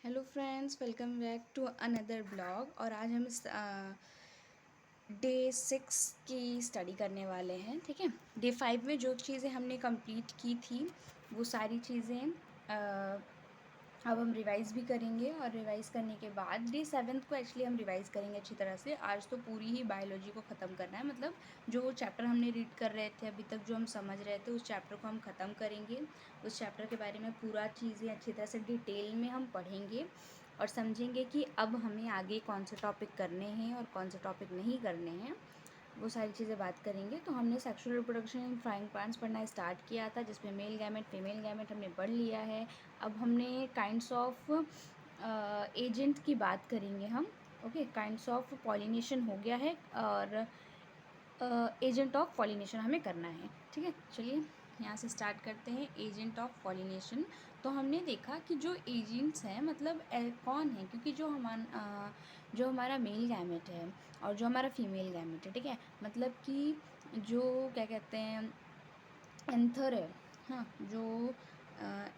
Hello friends, welcome back to another blog. और आज हम डे 6 की स्टडी करने वाले हैं। ठीक है, डे 5 में जो चीज़ें हमने कंप्लीट की थी वो सारी चीज़ें अब हम रिवाइज़ भी करेंगे। और रिवाइज़ करने के बाद डे 7 को एक्चुअली हम रिवाइज़ करेंगे अच्छी तरह से। आज तो पूरी ही बायोलॉजी को ख़त्म करना है, मतलब जो चैप्टर हमने रीड कर रहे थे अभी तक, जो हम समझ रहे थे, उस चैप्टर को हम ख़त्म करेंगे। उस चैप्टर के बारे में पूरा चीज़ें अच्छी तरह से डिटेल में हम पढ़ेंगे और समझेंगे कि अब हमें आगे कौन से टॉपिक करने हैं और कौन से टॉपिक नहीं करने हैं, वो सारी चीज़ें बात करेंगे। तो हमने sexual reproduction in flying plants पढ़ना स्टार्ट किया था, जिसमें मेल गैमेट फीमेल गैमेट हमने पढ़ लिया है। अब हमने काइंड्स ऑफ एजेंट की बात करेंगे हम। ओके, काइंड्स ऑफ पॉलिनेशन हो गया है और एजेंट ऑफ पॉलिनेशन हमें करना है। ठीक है, चलिए यहाँ से स्टार्ट करते हैं। एजेंट ऑफ पॉलिनेशन, तो हमने देखा कि जो एजेंट्स हैं मतलब कौन है, क्योंकि जो हमारा मेल गैमेट है और जो हमारा फीमेल गैमेट है, ठीक है, मतलब कि जो क्या कहते हैं एंथर है। हाँ, जो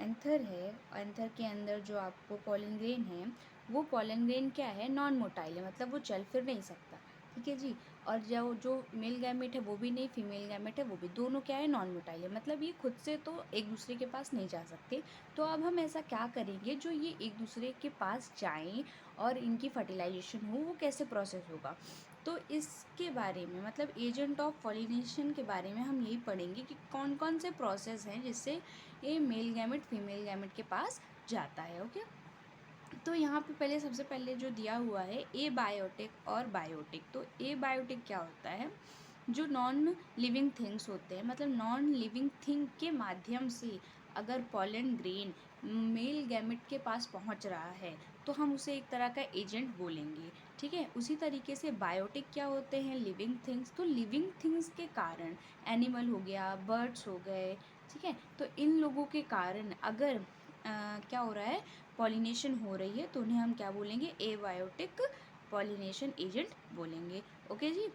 एंथर है, एंथर के अंदर जो आपको पॉलन ग्रेन है, वो पॉलन ग्रेन क्या है, नॉन मोटाइल है, मतलब वो चल फिर नहीं सकता। ठीक है जी। और जो मेल गैमेट है वो भी नहीं, फीमेल गैमेट है वो भी, दोनों क्या है, नॉन मोटाइल है, मतलब ये खुद से तो एक दूसरे के पास नहीं जा सकते। तो अब हम ऐसा क्या करेंगे जो ये एक दूसरे के पास जाएं और इनकी फर्टिलाइजेशन हो, वो कैसे प्रोसेस होगा। तो इसके बारे में, मतलब एजेंट ऑफ पॉलिनेशन के बारे में हम यही पढ़ेंगे कि कौन कौन से प्रोसेस हैं जिससे ये मेल गैमेट फीमेल गैमेट के पास जाता है। ओके, तो यहाँ पे पहले सबसे पहले जो दिया हुआ है ए बायोटिक और बायोटिक। तो ए बायोटिक क्या होता है, जो नॉन लिविंग थिंग्स होते हैं, मतलब नॉन लिविंग थिंग के माध्यम से अगर पॉलन ग्रेन मेल गैमेट के पास पहुंच रहा है तो हम उसे एक तरह का एजेंट बोलेंगे। ठीक है, उसी तरीके से बायोटिक क्या होते हैं, लिविंग थिंग्स। तो लिविंग थिंग्स के कारण, एनिमल हो गया, बर्ड्स हो गए, ठीक है, तो इन लोगों के कारण अगर क्या हो रहा है, पॉलिनेशन हो रही है, तो उन्हें हम क्या बोलेंगे, एबायोटिक पॉलिनेशन एजेंट बोलेंगे। ओके जी,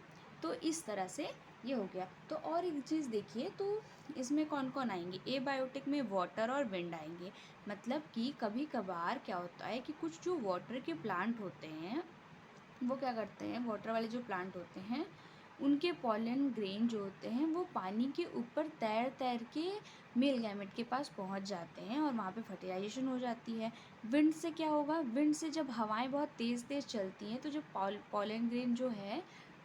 तो इस तरह से ये हो गया। तो और एक चीज़ देखिए, तो इसमें कौन कौन आएंगे, एबायोटिक में वाटर और विंड आएंगे। मतलब कि कभी कभार क्या होता है कि कुछ जो वाटर के प्लांट होते हैं वो क्या करते हैं, वाटर वाले जो प्लांट होते हैं उनके पॉलन ग्रेन जो होते हैं वो पानी के ऊपर तैर तैर के मेल गैमेट के पास पहुंच जाते हैं और वहाँ पे फर्टिलाइजेशन हो जाती है। विंड से क्या होगा, विंड से जब हवाएं बहुत तेज़ तेज़ चलती हैं तो जो पॉलन ग्रेन जो है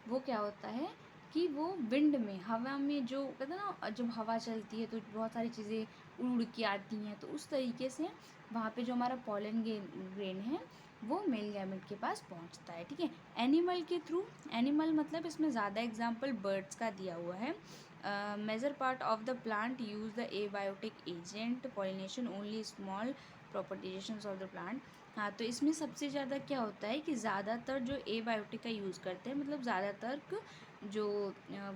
वो क्या होता है कि वो विंड में, हवा में, जो कहते हैं ना, जब हवा चलती है तो बहुत सारी चीज़ें उड़ के आती हैं, तो उस तरीके से वहाँ पे जो हमारा पॉलन ग्रेन है वो मेल गैमेट के पास पहुंचता है। ठीक है, एनिमल के थ्रू, एनिमल मतलब इसमें ज़्यादा एग्जांपल बर्ड्स का दिया हुआ है। Major part of the plant use the abiotic agent pollination only small propagations of the plant. हाँ, तो इसमें सबसे ज़्यादा क्या होता है कि ज़्यादातर जो एबायोटिक का यूज़ करते हैं, मतलब ज़्यादातर जो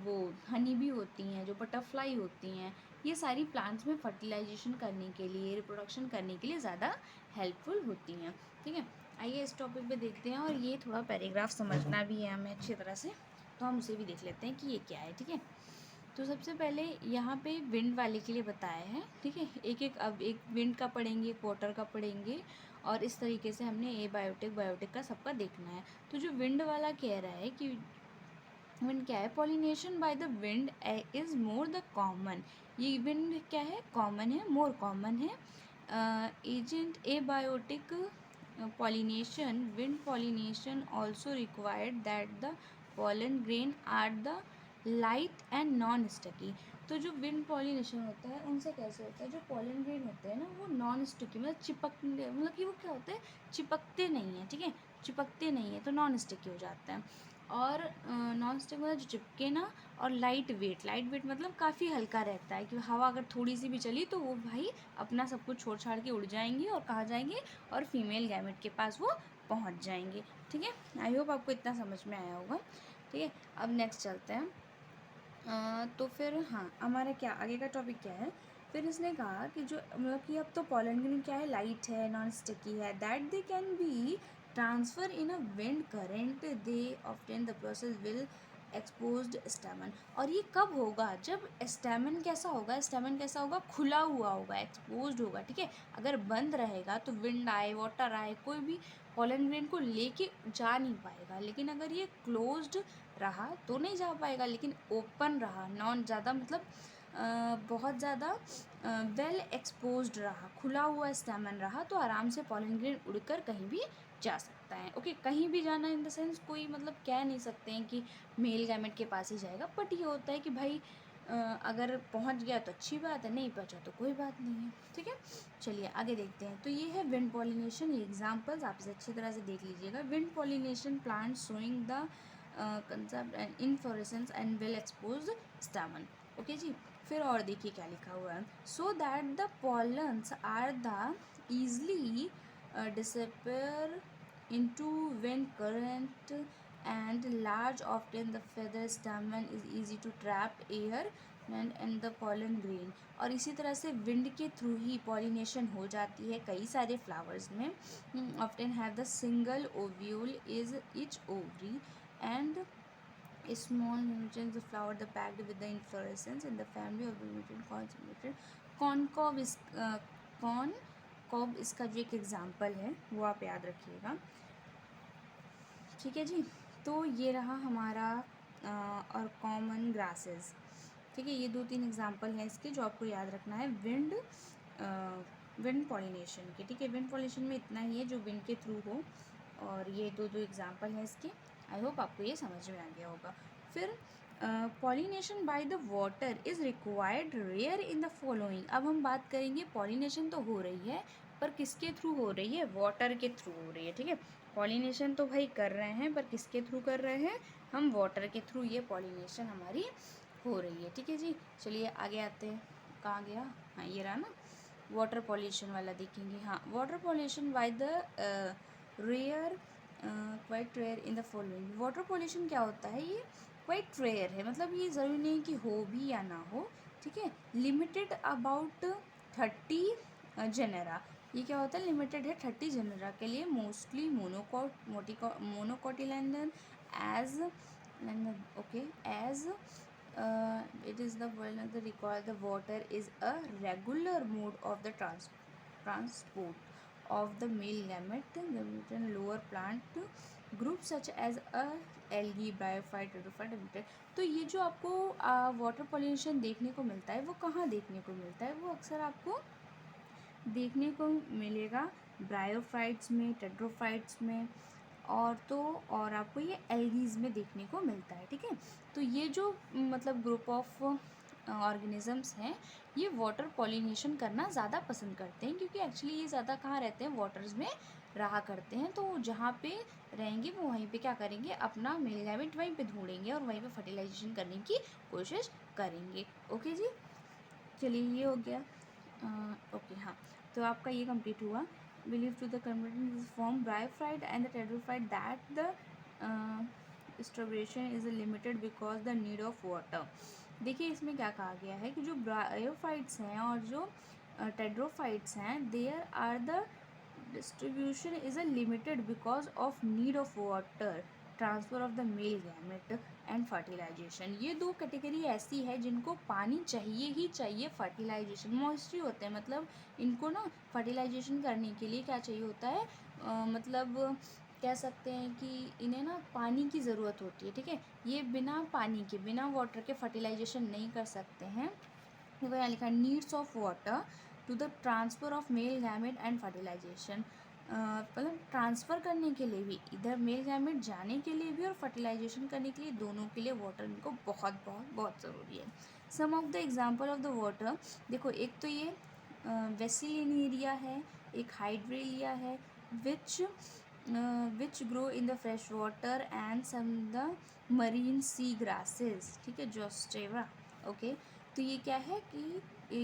वो हनी भी होती हैं, जो बटरफ्लाई होती हैं, ये सारी प्लांट्स में फर्टिलाइजेशन करने के लिए, रिप्रोडक्शन करने के लिए ज़्यादा हेल्पफुल होती हैं। ठीक है, आइए इस टॉपिक पे देखते हैं, और ये थोड़ा पैराग्राफ समझना भी है हमें अच्छी तरह से, तो हम उसे भी देख लेते हैं कि ये क्या है। ठीक है, तो सबसे पहले यहाँ पे विंड वाले के लिए बताया है। ठीक है, एक एक, अब एक विंड का पढ़ेंगे, एक वाटर का पढ़ेंगे, और इस तरीके से हमने ए बायोटिक बायोटिक का सबका देखना है। तो जो विंड वाला कह रहा है कि विंड क्या है, pollination by the wind is more the common. ये विंड क्या है, कॉमन है, मोर कॉमन है agent abiotic pollination. Wind pollination also required that the pollen grain are the light and non sticky. तो जो wind pollination होता है उनसे कैसे होता है, जो पॉलन ग्रेन होते हैं ना वो नॉन स्टिकी, मतलब चिपकने, मतलब कि वो क्या होते हैं, चिपकते नहीं हैं। ठीक है, चिपकते नहीं है तो नॉन स्टिकी हो जाता है। और नॉन स्टिक मतलब जो चिपके ना, और लाइट वेट, लाइट वेट मतलब काफ़ी हल्का रहता है, कि हवा अगर थोड़ी सी भी चली तो वो भाई अपना सब कुछ छोड़ छाड़ के उड़ जाएंगे और कहाँ जाएंगे, और फीमेल गैमेट के पास वो पहुंच जाएंगे। ठीक है, आई होप आपको इतना समझ में आया होगा। ठीक है, अब नेक्स्ट चलते हैं। तो फिर हाँ, हमारा क्या आगे का टॉपिक क्या है, फिर इसने कहा कि जो मतलब कि अब तो पॉलन ग्रेन क्या है, लाइट है, नॉन स्टिकी है, that they can be transfer in a wind current, they often the process will exposed स्टेमन। और ये कब होगा? जब स्टेमन कैसा होगा? स्टेमन कैसा होगा? खुला हुआ होगा, एक्सपोज्ड होगा, ठीक है। अगर बंद रहेगा तो विंड आए, वाटर आए, कोई भी पॉलन ग्रेन को लेके जा नहीं पाएगा। लेकिन अगर ये क्लोज्ड रहा तो नहीं जा पाएगा, लेकिन ओपन रहा, नॉन ज़्यादा मतलब बहुत ज़्यादा वेल एक्सपोज्ड रहा, खुला हुआ स्टेमन रहा, तो आराम से पॉलन ग्रेन उड़कर कहीं भी जा सकता है। ओके, कहीं भी जाना इन द सेंस कोई मतलब कह नहीं सकते हैं कि मेल गैमेट के पास ही जाएगा, बट ये होता है कि भाई अगर पहुंच गया तो अच्छी बात है, नहीं पहुंचा तो कोई बात नहीं है, ठीक है। चलिए आगे देखते हैं। तो ये है विंड पॉलिनेशन। ये एग्जांपल्स आप इसे अच्छी तरह से देख लीजिएगा। Wind pollination plant showing the concept and inflorescence and well exposed stamen. Okay जी, फिर और देखिए क्या लिखा हुआ है। So that the pollens are the easily disappear into wind current and large, often the feather stamen is easy to trap air and the pollen grain। और इसी तरह से विंड के थ्रू ही पॉलिनेशन हो जाती है कई सारे फ्लावर्स में। often have the single ovule is each ovary and small nutrients the flower the packed with the inflorescence in the family of the nutrient concentrated कॉनकॉब। इस कॉनकॉब इसका जो एक एग्जांपल है वो आप याद रखिएगा, ठीक है जी। तो ये रहा हमारा और कॉमन ग्रासेस, ठीक है। ये 2-3 एग्जांपल हैं इसके जो आपको याद रखना है विंड पॉलिनेशन के, ठीक है। विंड पॉलिनेशन में इतना ही है जो विंड के थ्रू हो, और ये 2 एग्जांपल हैं इसके। आई होप आपको ये समझ में आ गया होगा। फिर pollination by the water is required rare in the following. अब हम बात करेंगे पॉलिनेशन तो हो रही है पर किसके थ्रू हो रही है? वाटर के थ्रू हो रही है, ठीक है। पॉलिनेशन तो भाई कर रहे हैं पर किसके थ्रू कर रहे हैं? हम वाटर के थ्रू ये पॉलिनेशन हमारी हो रही है, ठीक है जी। चलिए आगे आते हैं। कहाँ गया? हाँ ये रहा ना, वाटर पॉल्यूशन वाला देखेंगे। हाँ, water pollination by the rare quite rare in the following. Water pollination क्या होता है? ये क्वाइट रेयर है, मतलब ये ज़रूरी नहीं कि हो भी या ना हो, ठीक है। Limited about 30 genera. ये क्या होता है? लिमिटेड है 30 जेनेरा के लिए। Mostly monocotyledon as okay as it is the vulnerable recall the water is a regular mode of the transport of the male gamete in lower plant group such as a algae bryophyte rhodophyte। तो ये जो आपको water pollution देखने को मिलता है वो कहाँ देखने को मिलता है? वो अक्सर आपको देखने को मिलेगा ब्रायोफाइट्स में, टेट्रोफाइट्स में, और आपको ये एल्गीज़ में देखने को मिलता है, ठीक है। तो ये जो मतलब ग्रुप ऑफ ऑर्गेनिजम्स हैं ये वाटर पॉलिनेशन करना ज़्यादा पसंद करते हैं, क्योंकि एक्चुअली ये ज़्यादा कहाँ रहते हैं? वाटर्स में रहा करते हैं। तो जहाँ पे रहेंगे वो वहीं पे क्या करेंगे? अपना मेल गैमेट वहीं पे ढूंढेंगे और वहीं पे फर्टिलाइजेशन करने की कोशिश करेंगे। ओके जी, चलिए ये हो गया। ओके हाँ, तो आपका ये कंप्लीट हुआ। Believed to the converting form bryophyte and the terophyte that the starvation is limited because the need of water। देखिए इसमें क्या कहा गया है कि जो ब्रायोफाइट्स हैं और जो टेड्रोफाइट्स हैं there are the distribution is a limited because of need of water, transfer of the male gamete and fertilisation. ये 2 कैटेगरी ऐसी है जिनको पानी चाहिए ही चाहिए। फर्टिलाइजेशन मॉइस्चरी होते हैं, मतलब इनको ना फर्टिलाइजेशन करने के लिए क्या चाहिए होता है? मतलब कह सकते हैं कि इन्हें ना पानी की ज़रूरत होती है, ठीक है। ये बिना पानी के, बिना वाटर के फर्टिलाइजेशन नहीं कर सकते हैं। देखो यहाँ लिखा है needs of water to the transfer of male gamete and fertilisation. मतलब ट्रांसफ़र करने के लिए भी, इधर मेल गैमेट जाने के लिए भी और फर्टिलाइजेशन करने के लिए, दोनों के लिए वाटर इनको बहुत बहुत बहुत ज़रूरी है। Some of the example of the water, देखो एक तो ये वेसिलिनेरिया है, एक हाइड्रेलिया है, which grow in the fresh water and some the marine sea grasses, ठीक है, जोस्टेवा। ओके, तो ये क्या है कि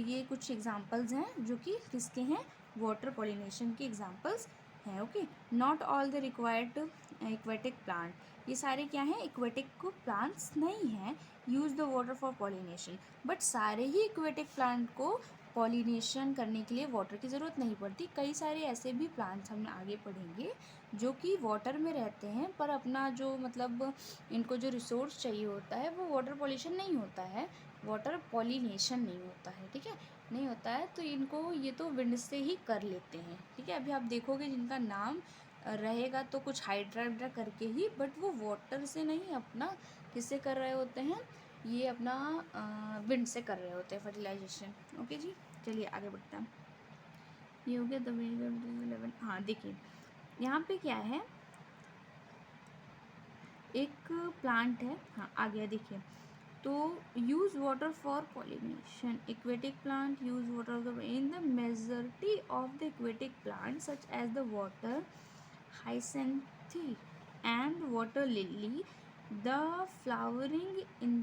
ये कुछ एग्जांपल्स हैं जो कि किसके हैं? वाटर पॉलिनेशन के एग्जांपल्स हैं। Okay, not all the required aquatic plant, ये सारे क्या हैं? एक्वेटिक प्लांट्स नहीं हैं use the water for pollination, but सारे ही एक्वेटिक प्लांट को पॉलिनेशन करने के लिए वाटर की ज़रूरत नहीं पड़ती। कई सारे ऐसे भी प्लांट्स हम आगे पढ़ेंगे जो कि वाटर में रहते हैं, पर अपना जो मतलब इनको जो रिसोर्स चाहिए होता है वो वाटर पॉल्यूशन नहीं होता है, वाटर पॉलिनेशन नहीं होता है, ठीक है, नहीं होता है। तो इनको ये तो विंड से ही कर लेते हैं, ठीक है। अभी आप देखोगे जिनका नाम रहेगा तो कुछ हाइड्रा करके ही, बट वो वाटर से नहीं, अपना किससे कर रहे होते हैं, ये अपना विंड से कर रहे होते हैं फर्टिलाइजेशन। ओके जी, चलिए आगे बढ़ते हैं। ये हो गया द 11। हाँ देखिए यहाँ पे क्या है, एक प्लांट है, हाँ आ गया देखिए। तो use water for pollination, aquatic plant use water in the majority of the aquatic plant such as the water hyacinth and water lily, the flowering in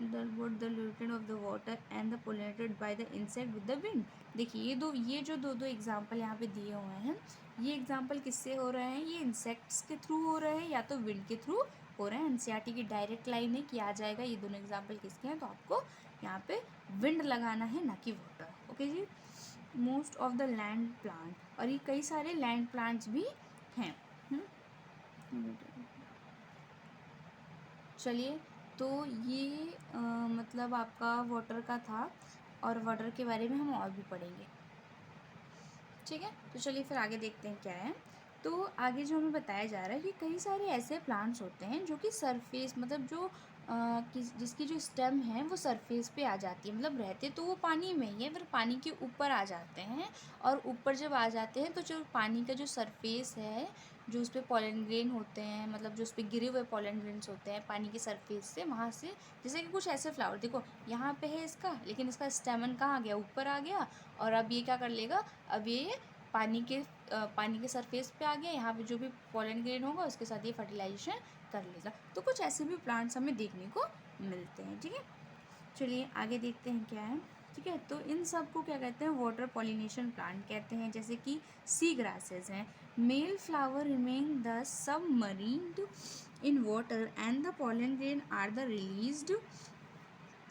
the lubricant of the water and the pollinated by the insect with the wind। देखिए ये जो दो example यहाँ पे दिए हुए हैं, ये एग्जाम्पल किससे हो रहे हैं, ये इंसेक्ट्स के थ्रू हो रहे हैं या तो विंड के थ्रू हो रहे हैं। एनसीईआरटी की डायरेक्ट लाइन है कि आ जाएगा ये दोनों एग्जाम्पल किसके हैं, तो आपको यहाँ पे विंड लगाना है ना कि वाटर। ओके जी। Most of the land plant, और ये कई सारे लैंड प्लांट्स भी हैं। चलिए तो ये मतलब आपका वाटर का था, और वाटर के बारे में हम और भी पढ़ेंगे, ठीक है। तो चलिए फिर आगे देखते हैं क्या है। तो आगे जो हमें बताया जा रहा है कि कई सारे ऐसे प्लांट्स होते हैं जो कि सरफेस मतलब जो जिसकी जो स्टेम है वो सरफेस पे आ जाती है, मतलब रहते तो वो पानी में ही है, फिर पानी के ऊपर आ जाते हैं, और ऊपर जब आ जाते हैं तो जो पानी का जो सरफेस है, जो उस पर पॉलन ग्रेन होते हैं, मतलब जो उस पर गिरे हुए पॉलन ग्रेन्स होते हैं पानी के सरफेस से, वहाँ से जैसे कि कुछ ऐसे फ्लावर देखो यहाँ पे है इसका, लेकिन इसका स्टेमन कहाँ गया, ऊपर आ गया, और अब ये क्या कर लेगा, अब ये पानी के सरफेस पे आ गया, यहाँ पे जो भी पॉलन ग्रेन होगा उसके साथ ये फर्टिलाइजेशन कर लेगा। तो कुछ ऐसे भी प्लांट्स हमें देखने को मिलते हैं, ठीक है। चलिए आगे देखते हैं क्या है, ठीक है। तो इन सब को क्या कहते हैं, वाटर पॉलिनेशन प्लांट कहते हैं। जैसे कि सी ग्रासेस हैं, male flower remain the submerged in water and the pollen grain are the released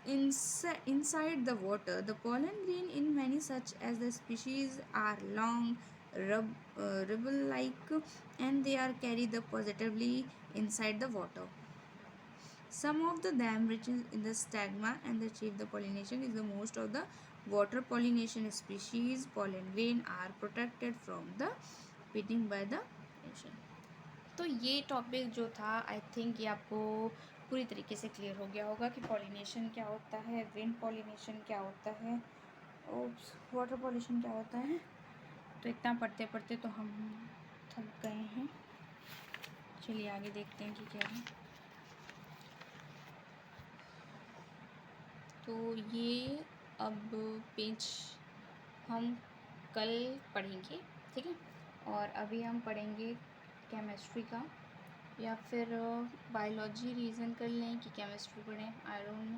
inside the water. The pollen grain in many such as the species are long, rubble-like, and they are carried positively inside the water. Some of them reach in the stigma and achieve the pollination. Is the most of the water pollination species pollen grain are protected from the beating by the ocean. तो ये topic जो था I think ये आपको पूरी तरीके से clear हो गया होगा कि पॉलिनेशन क्या होता है, विंड पॉलिनेशन क्या होता है, और वाटर पॉल्यूशन क्या होता है। तो इतना पढ़ते पढ़ते तो हम थक गए हैं। चलिए आगे देखते हैं कि क्या है। तो ये अब पेज हम कल पढ़ेंगे, ठीक है। और अभी हम पढ़ेंगे केमिस्ट्री का, या फिर बायोलॉजी रीज़न कर लें कि केमिस्ट्री पढ़ें, I don't know,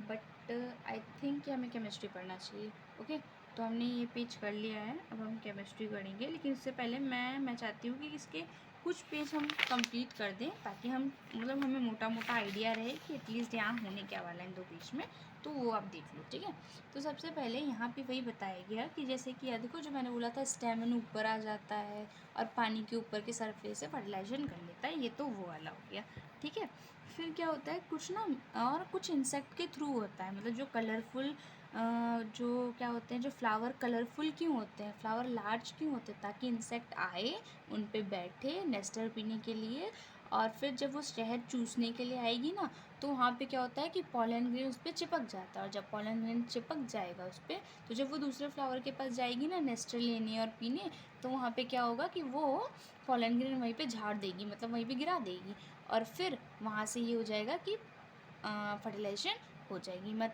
but I think कि हमें केमिस्ट्री पढ़ना चाहिए। ओके तो हमने ये पेज कर लिया है, अब हम केमिस्ट्री करेंगे, लेकिन इससे पहले मैं चाहती हूँ कि इसके कुछ पेज हम कंप्लीट कर दें, ताकि हम मतलब हमें मोटा मोटा आइडिया रहे कि एटलीस्ट यहाँ होने क्या वाला है इन दो पेज में, तो वो आप देख लो, ठीक है। तो सबसे पहले यहाँ पे वही बताया गया कि जैसे कि देखो जो मैंने बोला था स्टेमन ऊपर आ जाता है और पानी के ऊपर के सरफेस से फर्टिलाइजेशन कर लेता है, ये तो वो वाला हो गया, ठीक है। फिर क्या होता है कुछ ना, और कुछ इंसेक्ट के थ्रू होता है, मतलब जो कलरफुल जो क्या होते हैं, जो फ्लावर कलरफुल क्यों होते हैं, फ्लावर लार्ज क्यों होते हैं, ताकि इंसेक्ट आए उन पे बैठे नेस्टर पीने के लिए, और फिर जब वो शहद चूसने के लिए आएगी ना, तो वहाँ पे क्या होता है कि पॉलन ग्रेन उस पर चिपक जाता है, और जब पॉलन ग्रेन चिपक जाएगा उस पर, तो जब वो दूसरे फ्लावर के पास जाएगी ना नेस्टर लेने और पीने, तो वहाँ पे क्या होगा कि वो पॉलन ग्रेन वहीं पे झाड़ देगी, मतलब वहीं पे गिरा देगी, और फिर वहाँ से ये हो जाएगा कि फर्टिलाइजेशन हो जाएगी।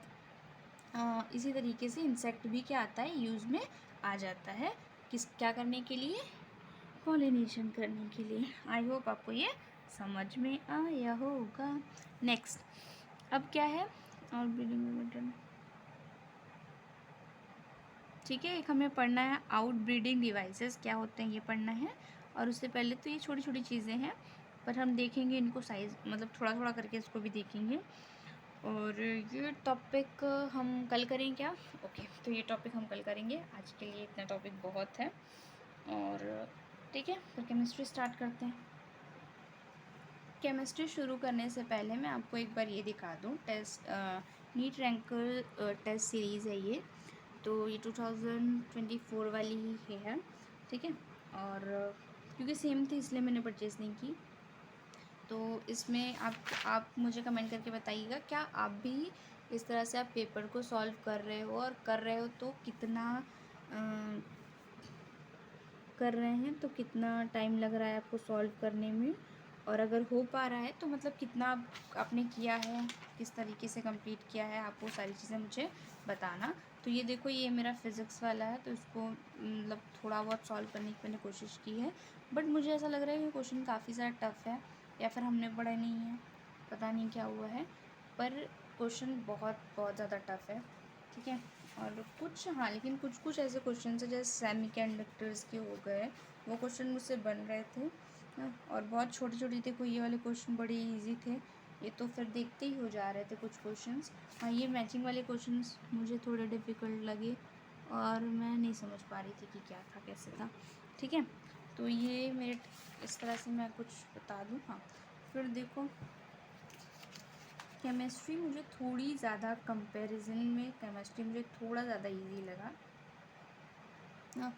इसी तरीके से इंसेक्ट भी क्या आता है, यूज़ में आ जाता है, क्या करने के लिए, पॉलिनेशन करने के लिए। आई होप आपको ये समझ में आया होगा। नेक्स्ट अब क्या है, और ब्रीडिंग, ठीक है। एक हमें पढ़ना है आउट ब्रीडिंग डिवाइसेस क्या होते हैं, ये पढ़ना है। और उससे पहले तो ये छोटी छोटी चीज़ें हैं, पर हम देखेंगे इनको साइज मतलब थोड़ा थोड़ा करके इसको भी देखेंगे। और ये टॉपिक हम कल करें क्या? ओके, तो ये टॉपिक हम कल करेंगे, आज के लिए इतना टॉपिक बहुत है। और ठीक है, फिर केमिस्ट्री स्टार्ट करते हैं। केमिस्ट्री शुरू करने से पहले मैं आपको एक बार ये दिखा दूँ, test NEET ranker test series है ये, तो ये 2024 वाली ही है, ठीक है। और क्योंकि सेम थी इसलिए मैंने परचेज़ नहीं की। तो इसमें आप मुझे कमेंट करके बताइएगा, क्या आप भी इस तरह से आप पेपर को सॉल्व कर रहे हो, और कर रहे हो तो कितना कर रहे हैं, तो कितना टाइम लग रहा है आपको सॉल्व करने में, और अगर हो पा रहा है तो मतलब कितना आपने किया है, किस तरीके से कंप्लीट किया है, आप वो सारी चीज़ें मुझे बताना। तो ये देखो, ये मेरा फ़िज़िक्स वाला है, तो इसको मतलब थोड़ा बहुत सॉल्व करने की मैंने कोशिश की है, बट मुझे ऐसा लग रहा है कि क्वेश्चन काफ़ी ज़्यादा टफ़ है, या फिर हमने पढ़ा नहीं है, पता नहीं क्या हुआ है, पर क्वेश्चन बहुत बहुत ज़्यादा टफ़ है, ठीक है। और कुछ, हाँ, लेकिन कुछ कुछ ऐसे क्वेश्चन है जैसे सेमी कंडक्टर्स के हो गए, वो क्वेश्चन मुझसे बन रहे थे, हाँ, और बहुत छोटे छोटे थे, कोई ये वाले क्वेश्चन बड़े इजी थे, ये तो फिर देखते ही हो जा रहे थे कुछ क्वेश्चंस। हाँ, ये मैचिंग वाले क्वेश्चंस मुझे थोड़े डिफ़िकल्ट लगे, और मैं नहीं समझ पा रही थी कि क्या था, कैसे था, ठीक है। तो ये मेरे इस तरह से मैं कुछ बता दूँ। हाँ, फिर देखो, केमिस्ट्री मुझे थोड़ी ज़्यादा, कंपैरिजन में केमिस्ट्री मुझे थोड़ा ज़्यादा इजी लगा, हाँ,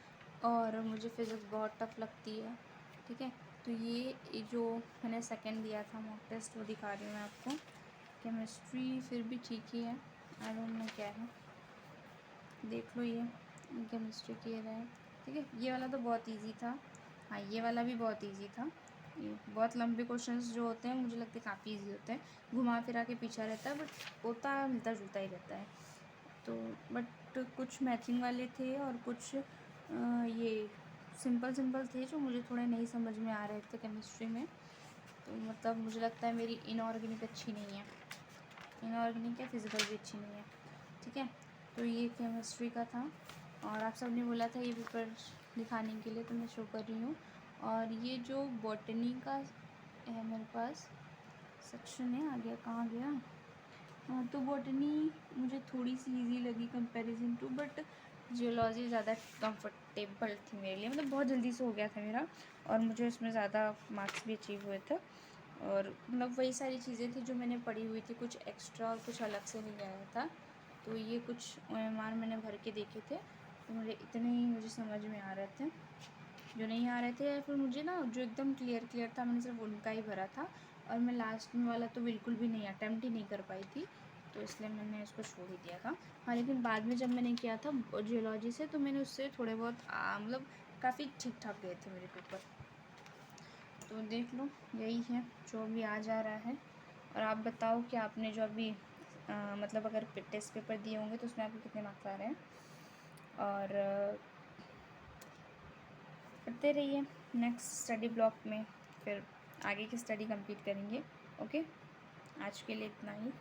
और मुझे फ़िज़िक्स बहुत टफ लगती है, ठीक है। तो ये जो मैंने सेकंड दिया था मॉक टेस्ट, वो दिखा रही हूँ मैं आपको। केमिस्ट्री फिर भी ठीक ही है, आई डोंट नो क्या है, देख लो, ये केमिस्ट्री की है, ठीक है। ये वाला तो बहुत इजी था, हाँ, ये वाला भी बहुत इजी था। ये बहुत लंबे क्वेश्चंस जो होते हैं मुझे लगता है काफ़ी इजी होते हैं, घुमा फिरा के पीछा रहता है, बट होता मिलता जुलता ही रहता है। तो बट कुछ मैचिंग वाले थे, और कुछ ये सिंपल सिंपल थे जो मुझे थोड़े नहीं समझ में आ रहे थे केमिस्ट्री में। तो मतलब मुझे लगता है मेरी इनऑर्गेनिक अच्छी नहीं है, इनऑर्गेनिक या फिज़िकल भी अच्छी नहीं है, ठीक है। तो ये केमिस्ट्री का था, और आप सब ने बोला था ये पेपर दिखाने के लिए, तो मैं शो कर रही हूँ। और ये जो बॉटनी का है मेरे पास सेक्शन है, आ गया, कहाँ गया, हाँ, तो बॉटनी मुझे थोड़ी सी इजी लगी कंपैरिजन टू, बट जियोलॉजी ज़्यादा कंफर्टेबल थी मेरे लिए, मतलब बहुत जल्दी से हो गया था मेरा, और मुझे उसमें ज़्यादा मार्क्स भी अचीव हुए थे, और मतलब वही सारी चीज़ें थी जो मैंने पढ़ी हुई थी, कुछ एक्स्ट्रा और कुछ अलग से नहीं आया था। तो ये कुछ OMR मैंने भर के देखे थे, तो मुझे इतने ही मुझे समझ में आ रहे थे, जो नहीं आ रहे थे, या फिर मुझे ना जो एकदम क्लियर था मैंने सिर्फ उनका ही भरा था, और मैं लास्ट में वाला तो बिल्कुल भी नहीं, अटैम्प्ट ही नहीं कर पाई थी, तो इसलिए मैंने इसको छोड़ ही दिया था। हाँ, लेकिन बाद में जब मैंने किया था जियोलॉजी से, तो मैंने उससे थोड़े बहुत मतलब काफ़ी ठीक ठाक गए थे मेरे पेपर। तो देख लो, यही है जो अभी आ जा रहा है। और आप बताओ कि आपने जो अभी मतलब अगर टेस्ट पेपर दिए होंगे तो उसमें आपके कितने मार्क्स आ रहे हैं, और पढ़ते रहिए। नेक्स्ट स्टडी ब्लॉक में फिर आगे की स्टडी कंप्लीट करेंगे। ओके, आज के लिए इतना ही।